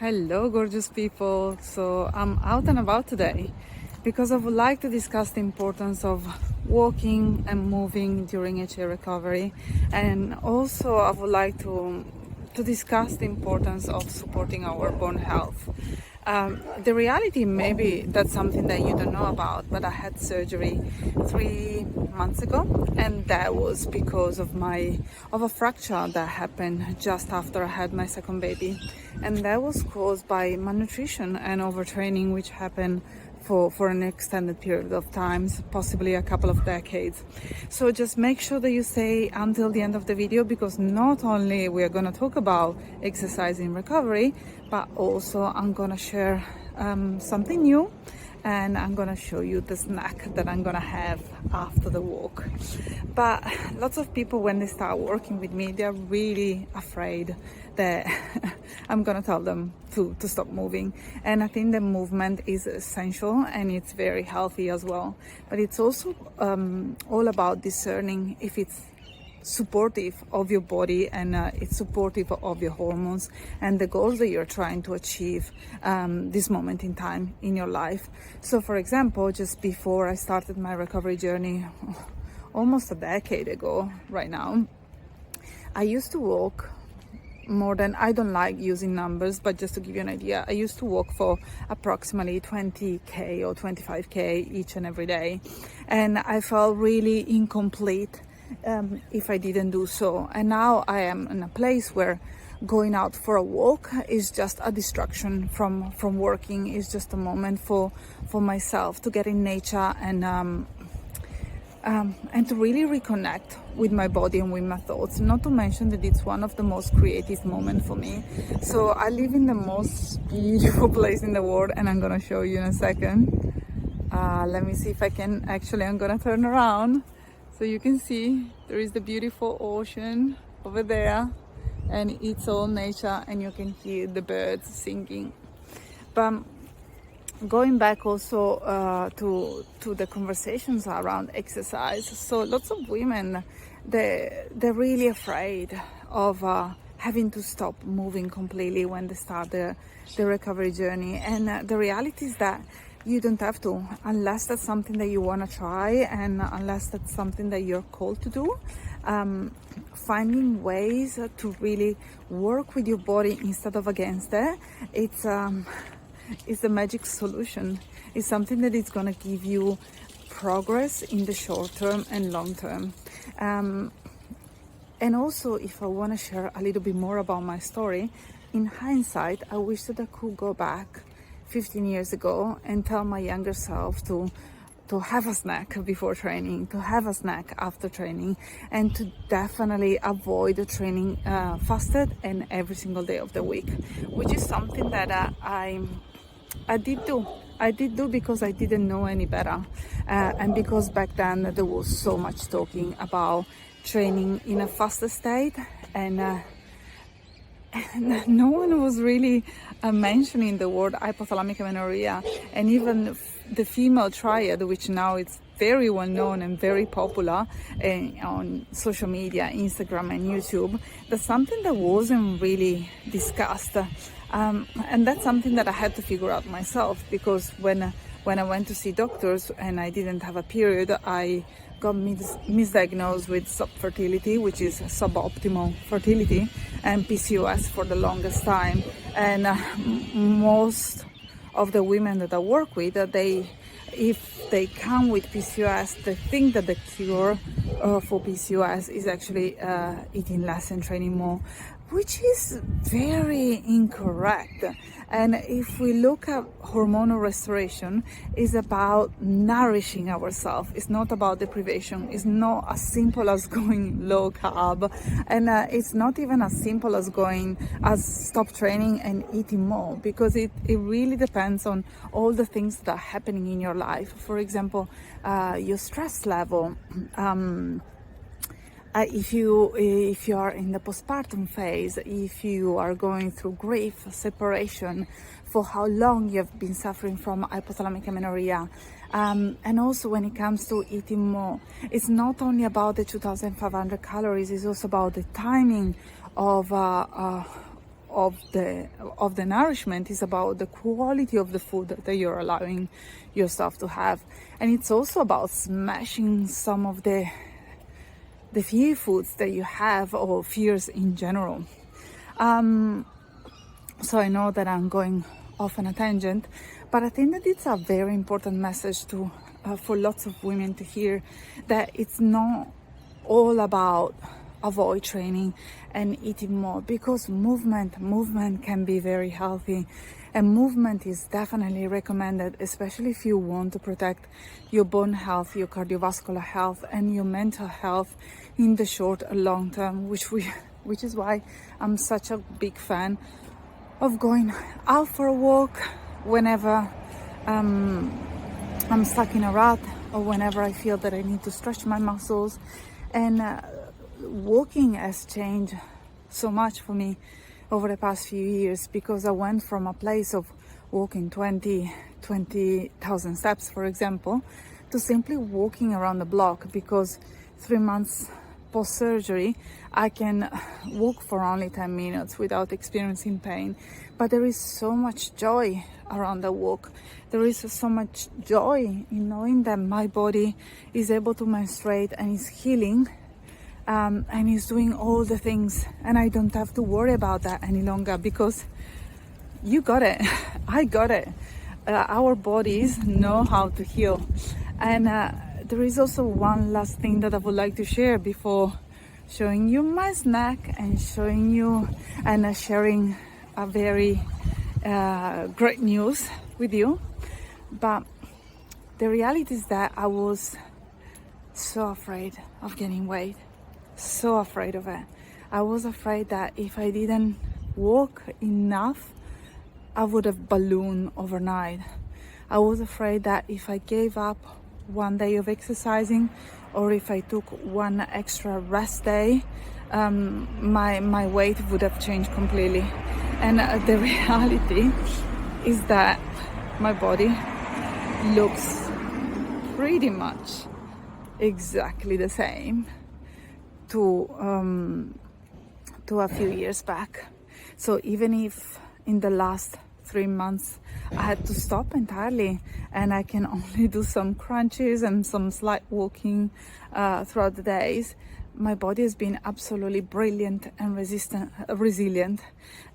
Hello, gorgeous people. So I'm out and about today because I would like to discuss the importance of walking and moving during HA recovery, and also I would like to discuss the importance of supporting our bone health. The reality, maybe that's something that you don't know about, but I had surgery 3 months ago, and that was because of a fracture that happened just after I had my second baby, and that was caused by malnutrition and overtraining, which happened for an extended period of time, possibly a couple of decades. So just make sure that you stay until the end of the video, because not only we are going to talk about exercise in recovery, but also I'm going to share something new, and I'm gonna show you the snack that I'm gonna have after the walk. But lots of people, when they start working with me, they're really afraid that I'm gonna tell them to stop moving. And I think the movement is essential and it's very healthy as well. But it's also all about discerning if it's supportive of your body and it's supportive of your hormones and the goals that you're trying to achieve this moment in time in your life. So for example, just before I started my recovery journey almost a decade ago right now, I used to walk more than, I don't like using numbers, but just to give you an idea, I used to walk for approximately 20k or 25k each and every day, and I felt really incomplete if I didn't do so. And now I am in a place where going out for a walk is just a distraction from working. It's just a moment for myself to get in nature and to really reconnect with my body and with my thoughts. Not to mention that it's one of the most creative moments for me. So I live in the most beautiful place in the world, and I'm gonna show you in a second. Let me see if I can, actually I'm gonna turn around so you can see there is the beautiful ocean over there, and it's all nature, and you can hear the birds singing. But going back also to the conversations around exercise, so lots of women, they're really afraid of having to stop moving completely when they start the recovery journey. And the reality is that you don't have to, unless that's something that you want to try, and unless that's something that you're called to do. Finding ways to really work with your body instead of against it, it's the magic solution. It's something that is going to give you progress in the short term and long term. And also, if I want to share a little bit more about my story, in hindsight, I wish that I could go back 15 years ago and tell my younger self to have a snack before training, to have a snack after training, and to definitely avoid training fasted and every single day of the week, which is something that I did do. I did do because I didn't know any better, and because back then there was so much talking about training in a fasted state, and no one was really mentioning the word hypothalamic amenorrhea. And even the female triad, which now it's very well known and very popular on social media, Instagram and YouTube, that's something that wasn't really discussed. And that's something that I had to figure out myself, because when I went to see doctors and I didn't have a period, I got misdiagnosed with subfertility, which is suboptimal fertility, and PCOS for the longest time. And most of the women that I work with, if they come with PCOS, they think that the cure for PCOS is actually eating less and training more, which is very incorrect. And if we look at hormonal restoration, it's about nourishing ourselves. It's not about deprivation. It's not as simple as going low carb, and it's not even as simple as stop training and eating more, because it really depends on all the things that are happening in your life. For example, your stress level. If you are in the postpartum phase, if you are going through grief, separation, for how long you have been suffering from hypothalamic amenorrhea, and also when it comes to eating more, it's not only about the 2,500 calories, it's also about the timing of of the nourishment is about the quality of the food that you're allowing yourself to have. And it's also about smashing some of the fear foods that you have, or fears in general. So I know that I'm going off on a tangent, but I think that it's a very important message to for lots of women to hear, that it's not all about avoid training and eating more, because movement can be very healthy, and movement is definitely recommended, especially if you want to protect your bone health, your cardiovascular health, and your mental health in the short and long term, which is why I'm such a big fan of going out for a walk whenever I'm stuck in a rut, or whenever I feel that I need to stretch my muscles. And walking has changed so much for me over the past few years, because I went from a place of walking 20,000 steps, for example, to simply walking around the block, because 3 months post-surgery I can walk for only 10 minutes without experiencing pain. But there is so much joy around the walk. There is so much joy in knowing that my body is able to menstruate and is healing, and is doing all the things, and I don't have to worry about that any longer, because you got it. I got it. Our bodies know how to heal. And there is also one last thing that I would like to share before showing you my snack and showing you and sharing a very great news with you. But the reality is that I was so afraid of gaining weight, so afraid of it. I was afraid that if I didn't walk enough, I would have ballooned overnight. I was afraid that if I gave up one day of exercising, or if I took one extra rest day, my weight would have changed completely. And the reality is that my body looks pretty much exactly the same to a few years back. So even if in the last 3 months I had to stop entirely and I can only do some crunches and some slight walking throughout the days, my body has been absolutely brilliant and resilient,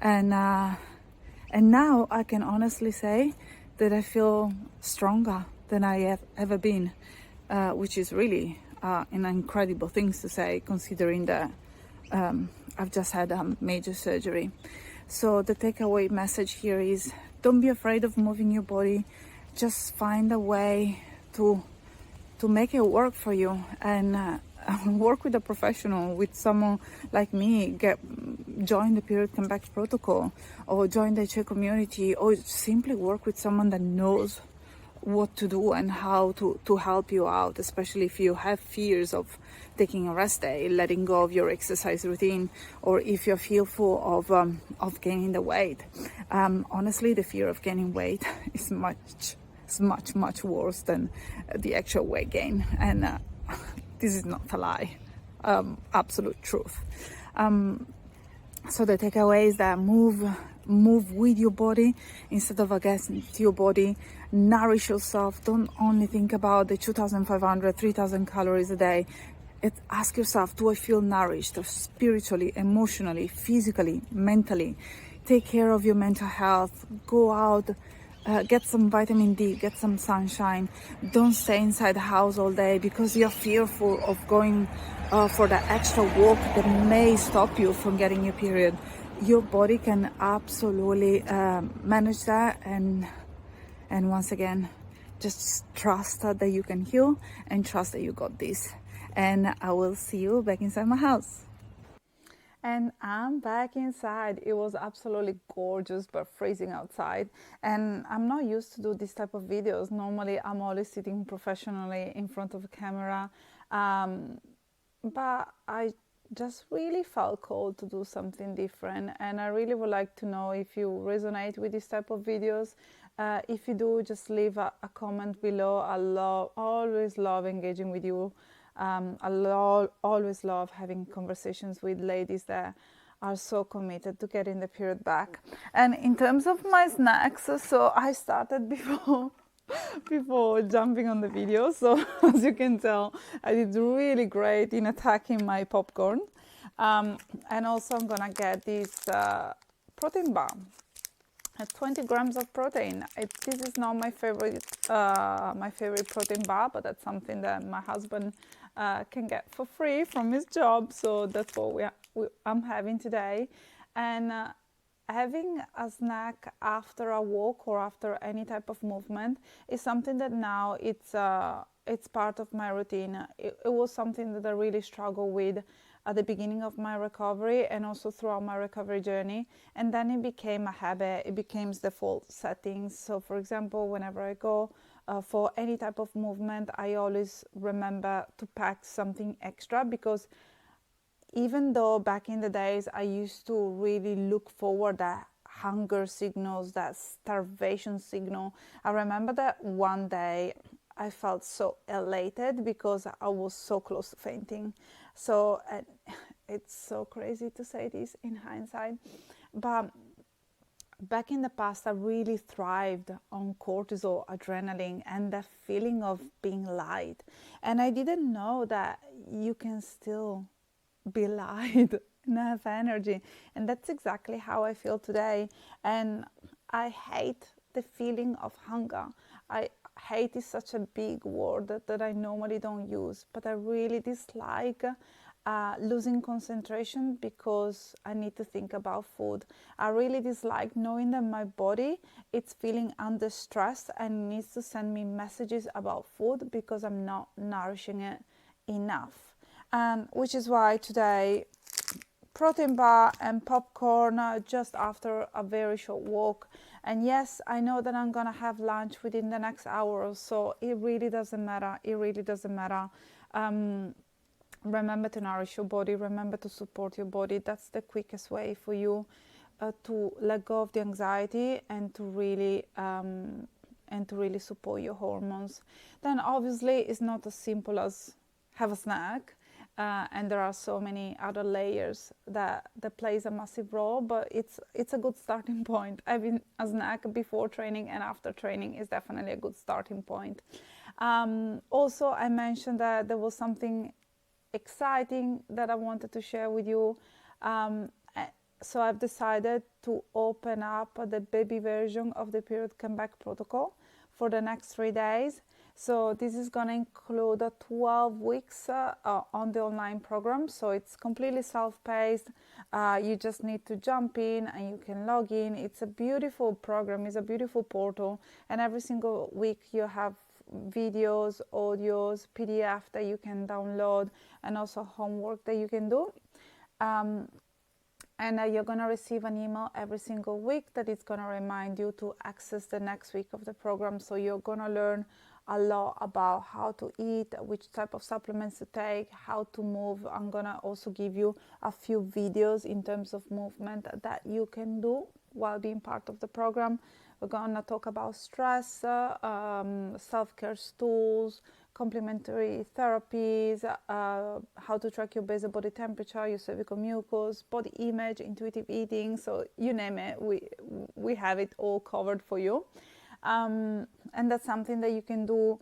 and now I can honestly say that I feel stronger than I have ever been, which is really an incredible thing to say, considering that I've just had a major surgery. So the takeaway message here is, don't be afraid of moving your body. Just find a way to make it work for you, and work with a professional, with someone like me. Join the period comeback protocol, or join the HA community, or simply work with someone that knows what to do and how to help you out, especially if you have fears of taking a rest day, letting go of your exercise routine, or if you're fearful of gaining the weight. Honestly, the fear of gaining weight is much worse than the actual weight gain, and this is not a lie, absolute truth. So the takeaway is that move with your body instead of against your body. Nourish yourself. Don't only think about the 2,500, 3,000 calories a day. Ask yourself, do I feel nourished spiritually, emotionally, physically, mentally? Take care of your mental health. Go out, get some vitamin D, get some sunshine. Don't stay inside the house all day because you're fearful of going for that extra walk that may stop you from getting your period. Your body can absolutely manage that, and once again, just trust that you can heal, and trust that you got this. And I will see you back inside my house. And I'm back inside. It was absolutely gorgeous, but freezing outside. And I'm not used to do this type of videos. Normally, I'm always sitting professionally in front of a camera. But I just really felt called to do something different. And I really would like to know if you resonate with this type of videos. If you do, just leave a comment below. Always love engaging with you. I always love having conversations with ladies that are so committed to getting the period back. And in terms of my snacks, so I started before jumping on the video. So as you can tell, I did really great in attacking my popcorn. And also I'm gonna get this protein bar at 20 grams of protein. This is not my favorite protein bar, but that's something that my husband can get for free from his job. So that's what I'm having today. And having a snack after a walk or after any type of movement is something that now it's part of my routine. It was something that I really struggled with at the beginning of my recovery and also throughout my recovery journey, and then it became a habit. It became default settings. So for example, whenever I go for any type of movement, I always remember to pack something extra, because even though back in the days I used to really look forward that hunger signals, that starvation signal, I remember that one day I felt so elated because I was so close to fainting. So it's so crazy to say this in hindsight, but back in the past I really thrived on cortisol, adrenaline, and the feeling of being light. And I didn't know that you can still be light and have energy. And that's exactly how I feel today. And I hate the feeling of hunger. Hate is such a big word that I normally don't use, but I really dislike losing concentration because I need to think about food. I really dislike knowing that my body is feeling under stress and needs to send me messages about food because I'm not nourishing it enough. And which is why today protein bar and popcorn just after a very short walk. And yes, I know that I'm gonna have lunch within the next hour or so. It really doesn't matter. It really doesn't matter. Remember to nourish your body. Remember to support your body. That's the quickest way for you to let go of the anxiety and to really support your hormones. Then obviously it's not as simple as have a snack. And there are so many other layers that plays a massive role, but it's a good starting point. Having a snack before training and after training is definitely a good starting point. Also, I mentioned that there was something exciting that I wanted to share with you. So I've decided to open up the baby version of the period comeback protocol for the next 3 days. So this is going to include 12 weeks on the online program. So it's completely self-paced. You just need to jump in and you can log in. It's a beautiful program. It's a beautiful portal. And every single week you have videos, audios, PDF that you can download, and also homework that you can do. And you're going to receive an email every single week that is going to remind you to access the next week of the program. So you're going to learn a lot about how to eat, which type of supplements to take, how to move. I'm gonna also give you a few videos in terms of movement that you can do while being part of the program. We're gonna talk about stress, self-care tools, complementary therapies, how to track your basal body temperature, your cervical mucus, body image, intuitive eating. So you name it, we have it all covered for you. And that's something that you can do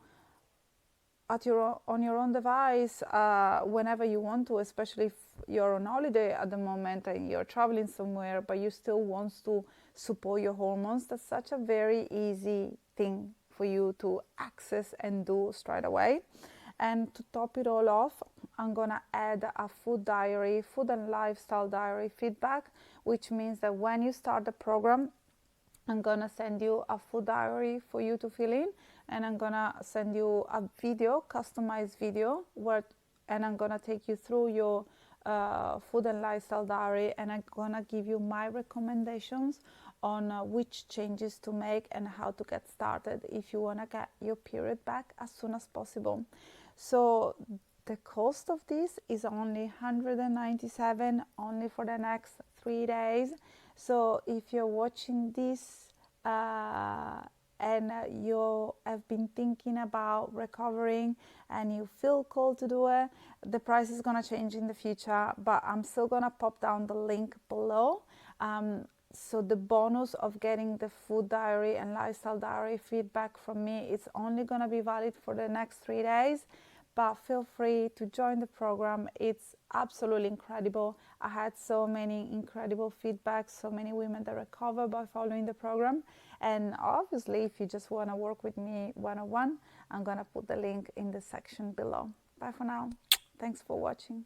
on your own device whenever you want to, especially if you're on holiday at the moment and you're traveling somewhere, but you still want to support your hormones. That's such a very easy thing for you to access and do straight away. And to top it all off, I'm gonna add a food diary, food and lifestyle diary feedback, which means that when you start the program, I'm gonna send you a food diary for you to fill in, and I'm gonna send you a video, customized video, and I'm gonna take you through your food and lifestyle diary, and I'm gonna give you my recommendations on which changes to make and how to get started if you wanna get your period back as soon as possible. So the cost of this is only $197 only for the next 3 days. So if you're watching this and you have been thinking about recovering and you feel called to do it, the price is going to change in the future, but I'm still going to pop down the link below. So the bonus of getting the food diary and lifestyle diary feedback from me, it's only going to be valid for the next 3 days, but feel free to join the program. It's absolutely incredible. I had so many incredible feedbacks, so many women that recover by following the program. And obviously, if you just want to work with me one-on-one, I'm going to put the link in the section below. Bye for now. Thanks for watching.